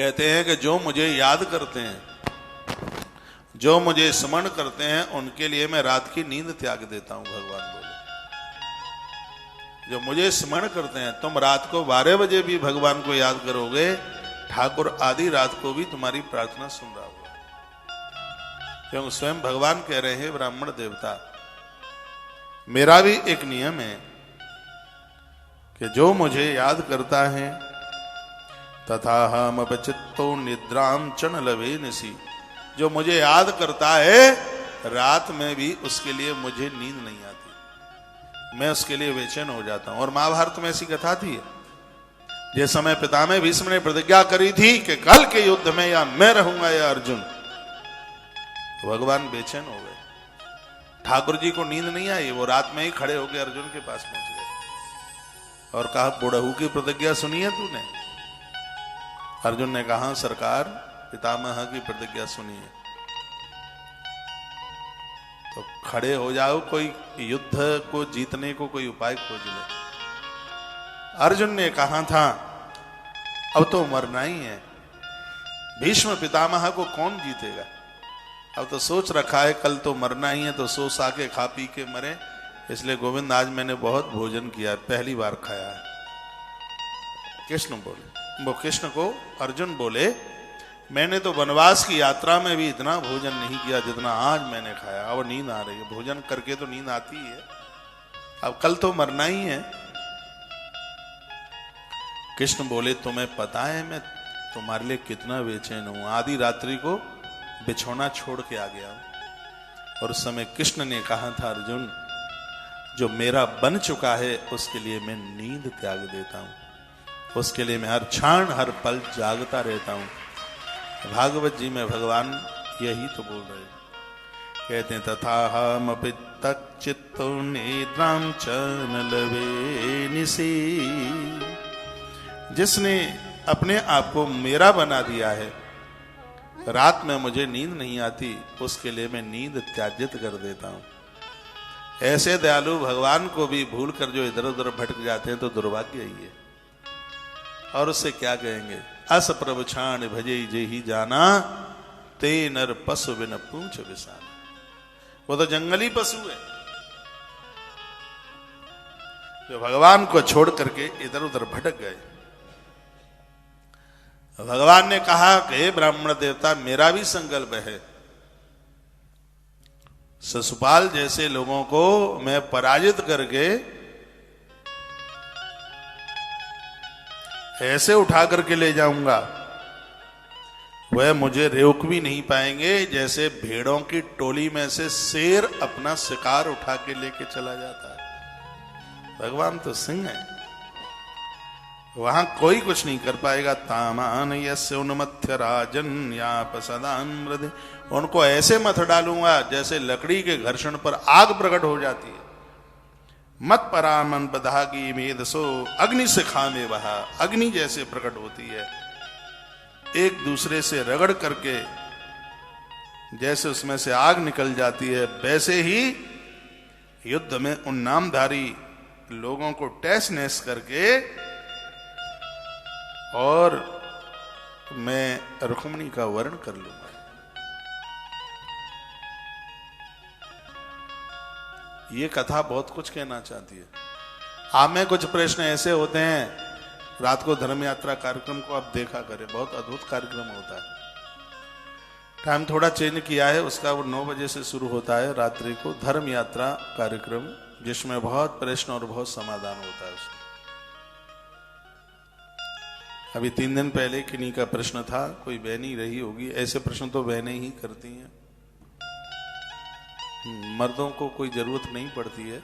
कहते हैं कि जो मुझे याद करते हैं, जो मुझे स्मरण करते हैं, उनके लिए मैं रात की नींद त्याग देता हूं। भगवान बोले जो मुझे स्मरण करते हैं, तुम रात को 12 बजे भी भगवान को याद करोगे, ठाकुर आधी रात को भी तुम्हारी प्रार्थना सुन रहा होगा। क्योंकि स्वयं भगवान कह रहे हैं, ब्राह्मण देवता, मेरा भी एक नियम है कि जो मुझे याद करता है, तथा हम अपचित्तो निद्राम चन लवे निसी, जो मुझे याद करता है रात में भी उसके लिए मुझे नींद नहीं आती, मैं उसके लिए बेचैन हो जाता हूं। और महाभारत में ऐसी कथा थी, जिस समय पितामह भीष्म ने प्रतिज्ञा करी थी कि कल के युद्ध में या मैं रहूंगा या अर्जुन, भगवान बेचैन हो गए। ठाकुर जी को नींद नहीं आई, वो रात में ही खड़े होकर अर्जुन के पास पहुंच गए और कहा, बुढ़ऊ की प्रतिज्ञा सुनी है तूने? अर्जुन ने कहा, सरकार, पितामह की प्रतिज्ञा सुनी है। तो खड़े हो जाओ, कोई युद्ध को जीतने को कोई उपाय खोज ले। अर्जुन ने कहा था, अब तो मरना ही है, भीष्म पितामह को कौन जीतेगा? अब तो सोच रखा है कल तो मरना ही है, तो सो सा के खा पी के मरे। इसलिए गोविंद आज मैंने बहुत भोजन किया, पहली बार खाया है। कृष्ण बोले, वो कृष्ण को अर्जुन बोले, मैंने तो वनवास की यात्रा में भी इतना भोजन नहीं किया जितना आज मैंने खाया। अब नींद आ रही है, भोजन करके तो नींद आती ही है, अब कल तो मरना ही है। कृष्ण बोले, तुम्हें पता है मैं तुम्हारे लिए कितना बेचैन हूं, आधी रात्रि को बिछौना छोड़ के आ गया हूं। और उस समय कृष्ण ने कहा था, अर्जुन, जो मेरा बन चुका है उसके लिए मैं नींद त्याग देता हूं, उसके लिए मैं हर क्षण हर पल जागता रहता हूं। भागवत जी में भगवान यही तो बोल रहे हैं, कहते हैं, तथा हम तक चित्तो निद्राम च न लवे निसी, जिसने अपने आप को मेरा बना दिया है, रात में मुझे नींद नहीं आती, उसके लिए मैं नींद त्याजित कर देता हूं। ऐसे दयालु भगवान को भी भूल कर जो इधर उधर भटक जाते हैं तो दुर्भाग्य ही है। और उससे क्या कहेंगे, अस प्रभु छाण भजे जे ही जाना, ते नर पशु बिन पूंछ विसाना। वो तो जंगली पशु है जो भगवान को छोड़ करके इधर उधर भटक गए। भगवान ने कहा कि हे ब्राह्मण देवता, मेरा भी संकल्प है, शिशुपाल जैसे लोगों को मैं पराजित करके ऐसे उठा करके ले जाऊंगा, वह मुझे रोक भी नहीं पाएंगे, जैसे भेड़ों की टोली में से शेर अपना शिकार उठा के लेके चला जाता है। भगवान तो सिंह है, वहां कोई कुछ नहीं कर पाएगा। तामान यस्य उन्मथ्य राजन याप सदान मृदे, उनको ऐसे मत डालूंगा जैसे लकड़ी के घर्षण पर आग प्रकट हो जाती है। मत परामन बधागी मेदसो अग्नि से खामे वहा, अग्नि जैसे प्रकट होती है, एक दूसरे से रगड़ करके जैसे उसमें से आग निकल जाती है, वैसे ही युद्ध में उन नामधारी लोगों को टैस नैस करके और मैं रुक्मिणी का वर्ण कर लूंगा। ये कथा बहुत कुछ कहना चाहती है। आप में कुछ प्रश्न ऐसे होते हैं, रात को धर्म यात्रा कार्यक्रम को आप देखा करें, बहुत अद्भुत कार्यक्रम होता है। टाइम थोड़ा चेंज किया है उसका, वो 9 बजे से शुरू होता है रात्रि को धर्म यात्रा कार्यक्रम, जिसमें बहुत प्रश्न और बहुत समाधान होता है उसमें। अभी 3 दिन पहले किन्हीं का प्रश्न था, कोई बहन ही रही होगी, ऐसे प्रश्न तो बहनें ही करती हैं, मर्दों को कोई जरूरत नहीं पड़ती है।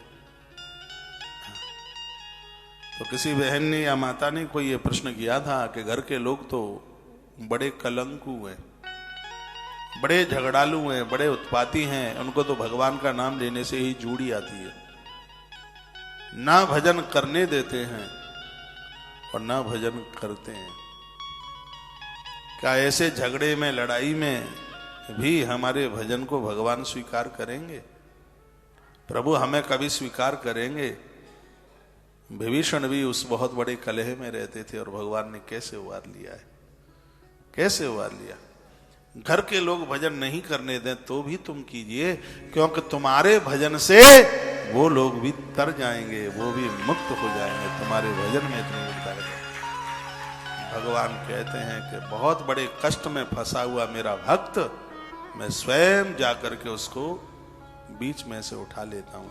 तो किसी बहन ने या माता ने कोई ये प्रश्न किया था कि घर के लोग तो बड़े कलंकु हैं, बड़े झगड़ालू हैं, बड़े उत्पाती हैं, उनको तो भगवान का नाम लेने से ही जूड़ी आती है, ना भजन करने देते हैं और ना भजन करते हैं। क्या ऐसे झगड़े में, लड़ाई में भी हमारे भजन को भगवान स्वीकार करेंगे? प्रभु हमें कभी स्वीकार करेंगे? विभीषण भी उस बहुत बड़े कलह में रहते थे और भगवान ने कैसे उबार लिया है। कैसे उबार लिया? घर के लोग भजन नहीं करने दें तो भी तुम कीजिए, क्योंकि तुम्हारे भजन से वो लोग भी तर जाएंगे, वो भी मुक्त हो जाएंगे, तुम्हारे भजन में इतनी उतर गए। भगवान कहते हैं कि बहुत बड़े कष्ट में फंसा हुआ मेरा भक्त, मैं स्वयं जाकर के उसको बीच में से उठा लेता हूं,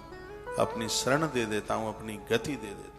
अपनी शरण दे देता हूं, अपनी गति दे देता हूं।